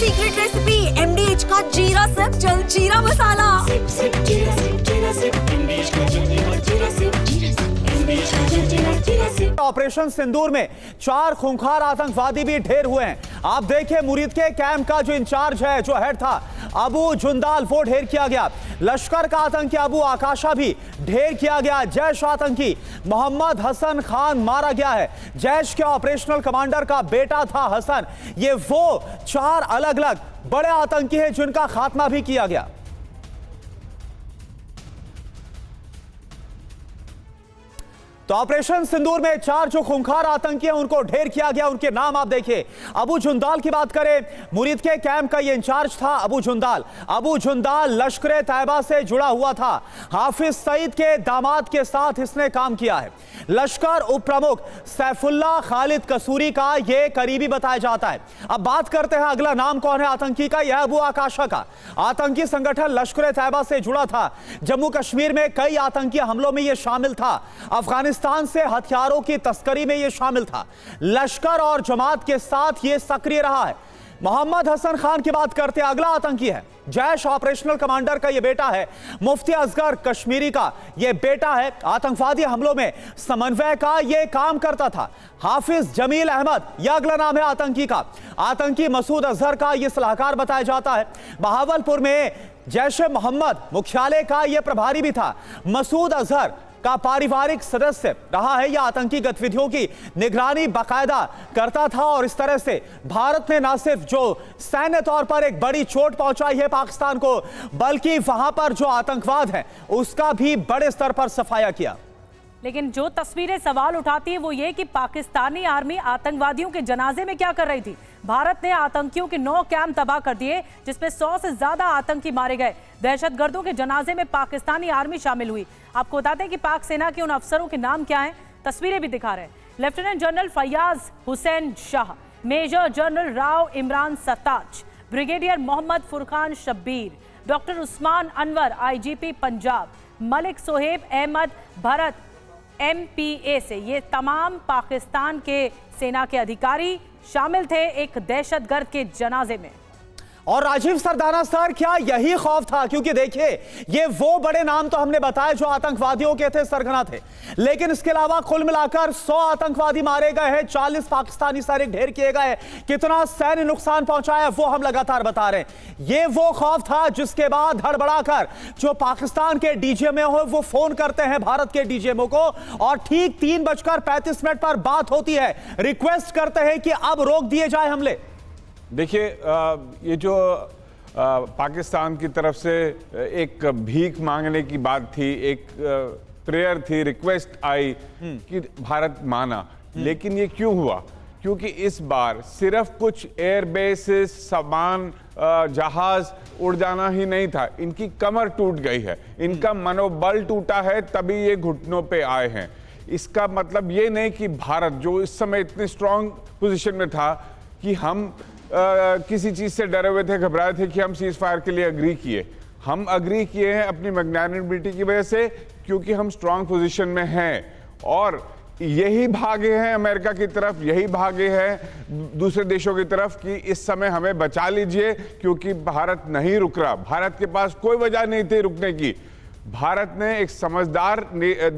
Secret recipe MDH का जीरा SIP जल जीरा मसाला। सिप सिप जीरा सिप जीरा सिप MDH का जल जीरा सिप MDH का जल जीरा सिप। ऑपरेशन सिंदूर में 4 खूंखार आतंकवादी भी ढेर हुए हैं। आप देखिए मुरीद के कैंप का जो इंचार्ज है, जो हेड था अबू जुंदाल, वो ढेर किया गया। लश्कर का आतंकी अबू आकाशा भी ढेर किया गया। जैश आतंकी मोहम्मद हसन खान मारा गया है। जैश के ऑपरेशनल कमांडर का बेटा था हसन। ये वो 4 अलग अलग बड़े आतंकी हैं जिनका खात्मा भी किया गया। तो ऑपरेशन सिंदूर में 4 जो खूंखार आतंकी हैं उनको ढेर किया गया। उनके नाम आप देखिए। अबू जुंदाल की बात करें, मुरीद के कैंप का ये इंचार्ज था अबू जुंदाल। अबू जुंदाल लश्कर तैयबा से जुड़ा हुआ था। हाफिज सईद के दामाद के साथ इसने काम किया है। लश्कर उप प्रमुख सैफुल्लाह खालिद कसूरी का ये करीबी बताया जाता है। अब बात करते हैं अगला नाम कौन है आतंकी का। यह अबू आकाशा का। आतंकी संगठन लश्कर तैयबा से जुड़ा था। जम्मू कश्मीर में कई आतंकी हमलों में यह शामिल था। अफगानिस्तान से हथियारों की तस्करी में यह शामिल था। लश्कर और जमात के साथ यह सक्रिय रहा है। मोहम्मद हसन खान की बात करते हैं। अगला आतंकी है जैश ऑपरेशनल कमांडर का यह बेटा है। मुफ्ती असगर कश्मीरी का यह बेटा है। आतंकवादी हमलों में समन्वय का यह काम करता था। हाफिज जमील अहमद यह अगला नाम है आतंकी का। आतंकी मसूद अजहर का यह सलाहकार बताया जाता है। बहावलपुर में जैश ए मोहम्मद मुख्यालय का यह प्रभारी भी था। मसूद अजहर का पारिवारिक सदस्य रहा है। यह आतंकी गतिविधियों की निगरानी बाकायदा करता था और इस तरह से भारत ने न सिर्फ जो सैन्य तौर पर एक बड़ी चोट पहुंचाई है पाकिस्तान को, बल्कि वहां पर जो आतंकवाद है उसका भी बड़े स्तर पर सफाया किया। लेकिन जो तस्वीरें सवाल उठाती है वो ये कि पाकिस्तानी आर्मी आतंकवादियों के जनाजे में क्या कर रही थी। भारत ने आतंकियों के 9 कैंप तबाह कर दिए जिसमें 100 से ज्यादा आतंकी मारे गए। दहशतगर्दों के जनाजे में पाकिस्तानी आर्मी शामिल हुई। आपको बताते हैं कि पाक सेना के उन अफसरों के नाम क्या हैं, तस्वीरें भी दिखा रहे हैं। Lieutenant general Faiyaz Hussain Shah, major general Rao Imran Sattaj, brigadier Mohammad Furqan Shabbir, doctor Usman Anwar IGP Punjab, Malik Sohaib Ahmed Bharat MPA से। ये तमाम पाकिस्तान के सेना के अधिकारी शामिल थे एक दहशतगर्द के जनाजे में। और राजीव सरदाना सर, क्या यही खौफ था? क्योंकि देखिए ये वो बड़े नाम तो हमने बताए जो आतंकवादियों के थे, सरगना थे, लेकिन इसके अलावा कुल मिलाकर 100 आतंकवादी मारे गए हैं, 40 पाकिस्तानी सैनिक ढेर किए गए। कितना सैन्य नुकसान पहुंचाया वो हम लगातार बता रहे हैं। ये वो खौफ था जिसके बाद हड़बड़ाकर जो पाकिस्तान के DGMO हो वो फोन करते हैं भारत के DGMO को और ठीक 3:35 पर बात होती है। रिक्वेस्ट करते हैं कि अब रोक दिए जाए हमले। देखिए ये जो पाकिस्तान की तरफ से एक भीख मांगने की बात थी, एक प्रेयर थी, रिक्वेस्ट आई कि भारत माना, लेकिन ये क्यों हुआ? क्योंकि इस बार सिर्फ कुछ एयरबेसेस, सामान, जहाज उड़ जाना ही नहीं था, इनकी कमर टूट गई है, इनका मनोबल टूटा है, तभी ये घुटनों पे आए हैं। इसका मतलब ये नहीं कि भारत जो इस समय इतने स्ट्रांग पोजीशन में था कि हम किसी चीज से डरे हुए थे, घबराए थे कि हम सीज फायर के लिए अग्री किए। हम अग्री किए हैं अपनी मैग्नेनिमिटी की वजह से, क्योंकि हम स्ट्रांग पोजीशन में हैं और यही भागे हैं अमेरिका की तरफ, यही भागे हैं दूसरे देशों की तरफ कि इस समय हमें बचा लीजिए, क्योंकि भारत नहीं रुक रहा। भारत के पास कोई वजह नहीं थी रुकने की। भारत ने एक समझदार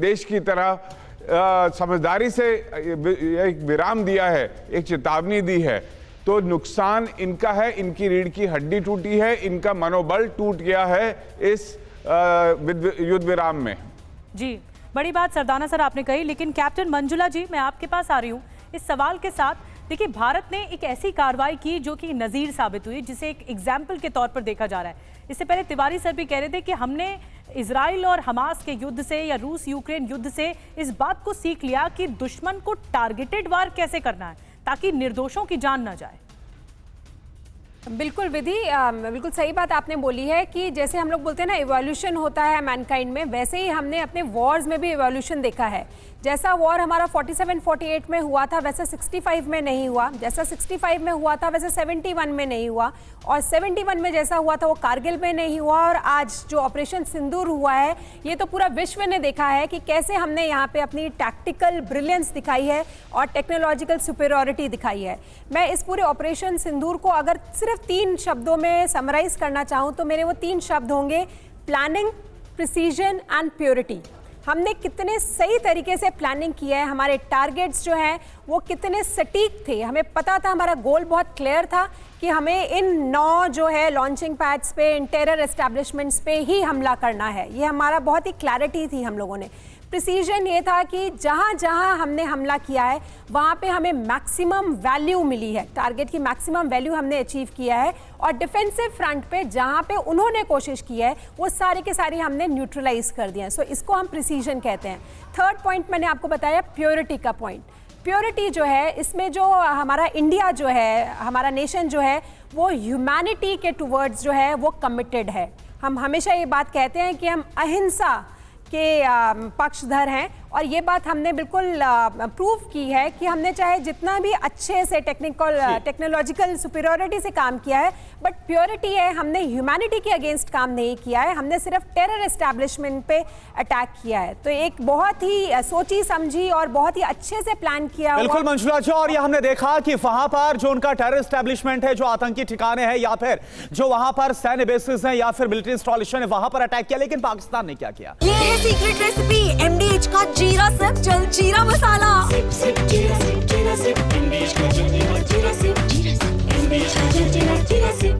देश की तरह समझदारी से एक विराम दिया है, एक चेतावनी दी है। तो नुकसान इनका है, इनकी रीढ़ की हड्डी टूटी है, इनका मनोबल टूट गया है इस युद्ध विराम में। जी, बड़ी बात सरदाना सर आपने कही, लेकिन कैप्टन मंजुला जी मैं आपके पास आ रही हूँ इस सवाल के साथ। देखिए भारत ने एक ऐसी कार्रवाई की जो कि नज़ीर साबित हुई, जिसे एक एग्जाम्पल के तौर पर देखा जा रहा है। इससे पहले तिवारी सर भी कह रहे थे कि हमने इजराइल और हमास के युद्ध से या रूस यूक्रेन युद्ध से इस बात को सीख लिया कि दुश्मन को टारगेटेड वार कैसे करना है ताकि निर्दोषों की जान ना जाए। बिल्कुल विधि, बिल्कुल सही बात आपने बोली है कि जैसे हम लोग बोलते हैं ना इवोल्यूशन होता है मैनकाइंड में, वैसे ही हमने अपने वॉर्स में भी इवोल्यूशन देखा है। जैसा वॉर हमारा 47-48 में हुआ था वैसा 65 में नहीं हुआ, जैसा 65 में हुआ था वैसे 71 में नहीं हुआ, और 71 में जैसा हुआ था वो कारगिल में नहीं हुआ, और आज जो ऑपरेशन सिंदूर हुआ है ये तो पूरा विश्व ने देखा है कि कैसे हमने यहाँ पे अपनी टैक्टिकल ब्रिलियंस दिखाई है और टेक्नोलॉजिकल सुपेरियॉरिटी दिखाई है। मैं इस पूरे ऑपरेशन सिंदूर को अगर सिर्फ सिर्फ 3 शब्दों में समराइज करना चाहूँ तो मेरे वो 3 शब्द होंगे प्लानिंग, प्रिसीजन एंड प्योरिटी। हमने कितने सही तरीके से प्लानिंग किया है, हमारे टारगेट्स जो हैं वो कितने सटीक थे, हमें पता था, हमारा गोल बहुत क्लियर था कि हमें इन 9 जो है लॉन्चिंग पैड्स पे, इन टेरर एस्टैब्लिशमेंट्स पे ही हमला करना है। ये हमारा बहुत ही क्लैरिटी थी हम लोगों ने। प्रिसीजन ये था कि जहाँ जहाँ हमने हमला किया है वहाँ पे हमें मैक्सिमम वैल्यू मिली है, टारगेट की मैक्सिमम वैल्यू हमने अचीव किया है। और डिफेंसिव फ्रंट पे जहाँ पे उन्होंने कोशिश की है वो सारे के सारे हमने न्यूट्रलाइज कर दिए हैं। सो इसको हम प्रिसीजन कहते हैं। थर्ड पॉइंट मैंने आपको बताया प्योरिटी का पॉइंट। प्योरिटी जो है इसमें जो हमारा इंडिया जो है, हमारा नेशन जो है वो ह्यूमैनिटी के टुवर्ड्स जो है वो कमिटेड है। हम हमेशा ये बात कहते हैं कि हम अहिंसा के पक्षधर हैं और ये बात हमने बिल्कुल प्रूव की है कि हमने चाहे जितना भी अच्छे से टेक्नोलॉजिकल सुपीरियरिटी से काम किया है, बट प्योरिटी है, हमने ह्यूमैनिटी के अगेंस्ट काम नहीं किया है, हमने सिर्फ टेरर एस्टैब्लिशमेंट पे अटैक किया है। तो एक बहुत ही सोची समझी और बहुत ही अच्छे से प्लान किया हुआ। बिल्कुल मंजुला जी, और ये हमने देखा कि वहां पर जो उनका टेरर एस्टैब्लिशमेंट है, जो आतंकी ठिकाने हैं या फिर जो वहां पर सैन्य बेसिस हैं या फिर मिलिट्री इंस्टॉलेशन है, वहां पर अटैक किया, लेकिन पाकिस्तान ने क्या किया? ये है सीक्रेट रेसिपी MDH का